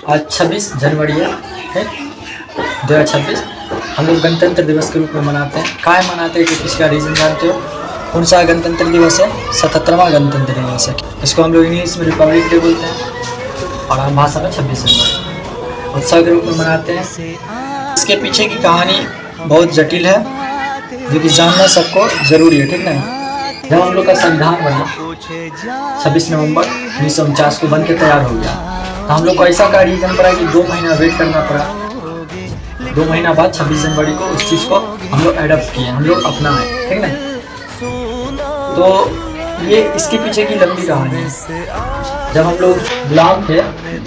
आज 26 जनवरी है, ठीक, 2026। हम लोग गणतंत्र दिवस के रूप में मनाते हैं। काहे मनाते हैं कि इसका रीज़न जानते हो? कौन सा गणतंत्र दिवस है? 77वां गणतंत्र दिवस है। इसको हम लोग इंग्लिश में रिपब्लिक डे बोलते हैं और आम भाषा में 26 जनवरी उत्सव के रूप में मनाते हैं। इसके पीछे की कहानी बहुत जटिल है, जो कि जानना सबको ज़रूरी है, ठीक ना। जब हम लोग का संविधान बना 26 नवंबर 1949 को बन के तैयार हो गया, तो हम लोग को ऐसा का रीज़न पड़ा कि 2 महीना वेट करना पड़ा। 2 महीना बाद 26 जनवरी को उस चीज़ को हम लोग एडप्ट किए, हम लोग अपनाए, ठीक ना। तो ये इसके पीछे की लंबी कहानी है। जब हम लोग गुलाम थे,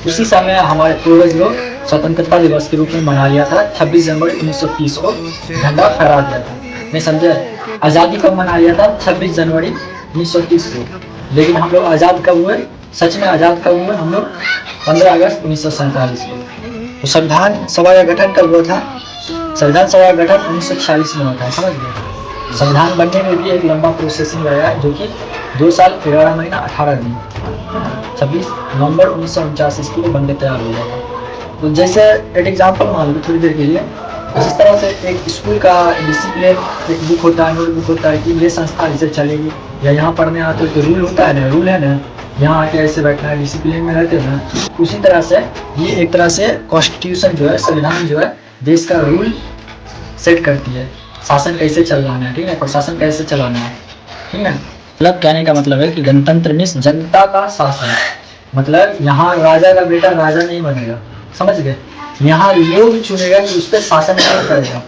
उसी समय हमारे पूर्वज लोग स्वतंत्रता दिवस के रूप में मना लिया था। 26 जनवरी 1930 को झंडा फहरा दिया था, नहीं समझे। आज़ादी कब मना लिया था? 26 जनवरी 1930 को। लेकिन हम लोग आज़ाद कब हुए? सच में आज़ाद कब हुए हम लोग? 15 अगस्त 1947 को। तो संविधान सभा का गठन कब हुआ था? संविधान सभा का गठन 1946 में हुआ था, समझ गए। संविधान बनने में भी एक लंबा प्रोसेसिंग रहा, जो कि 2 साल 11 महीना 18 दिन, 26 नवंबर 1949 ईस्वी को बनने तैयार हो गया। तो जैसे एक एग्जाम्पल मान लो थोड़ी देर के लिए, जिस तरह से एक स्कूल का डिसिप्लिन एक बुक होता है, नोटबुक होता है कि ये संस्था ऐसे चलेगी, या यहाँ पढ़ने आते हो तो रूल होता है ना, रूल है ना, यहाँ आके ऐसे बैठना है, डिसिप्लिन में रहते हो ना। उसी तरह से ये एक तरह से कॉन्स्टिट्यूशन जो है, संविधान जो है, देश का रूल सेट करती है, शासन कैसे चलाना है, ठीक है, प्रशासन कैसे चलाना है, ठीक है। मतलब कहने का मतलब है कि गणतंत्र मीन्स जनता का शासन। मतलब यहाँ राजा का बेटा राजा नहीं बनेगा, समझ गए। यहाँ लोग चुनेगा कि उस पर शासन कौन करेगा।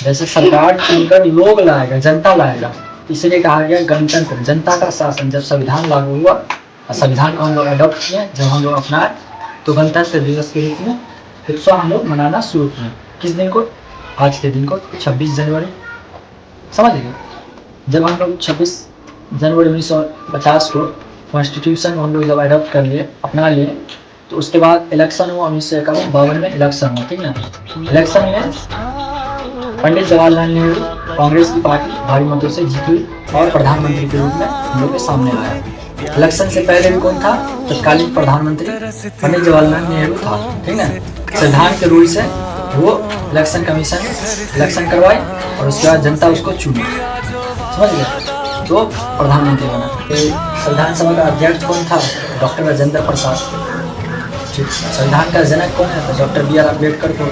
जैसे सरकार चुनकर लोग लाएगा, जनता लाएगा, इसलिए कहा गया गणतंत्र, जनता का शासन। जब संविधान लागू हुआ और संविधान को हम लोग अडॉप्ट किए, जब हम लोग अपनाए, तो गणतंत्र दिवस के रूप में उत्सव हम लोग मनाना शुरू किए। किस दिन को? आज के दिन को, 26 जनवरी, समझ गए। जब हम लोग 26 जनवरी 1950 को कॉन्स्टिट्यूशन हम लोग जब अडॉप्ट कर लिए, अपना लिए, तो उसके बाद इलेक्शन हुआ 1951 में इलेक्शन हुआ, ठीक है। इलेक्शन में पंडित जवाहरलाल नेहरू कांग्रेस की पार्टी भारी मतों से जीती और प्रधानमंत्री के रूप में हम लोग के सामने आया। इलेक्शन से पहले भी कौन था? तत्कालीन प्रधानमंत्री पंडित जवाहरलाल नेहरू था, ठीक है। संविधान के रूल से वो इलेक्शन कमीशन इलेक्शन करवाई और उसके बाद जनता उसको चुनी, समझ गए, तो प्रधानमंत्री बना। संविधान सभा का अध्यक्ष कौन था? डॉक्टर राजेंद्र प्रसाद। संविधान का जनक कौन है? डॉक्टर BR अम्बेडकर को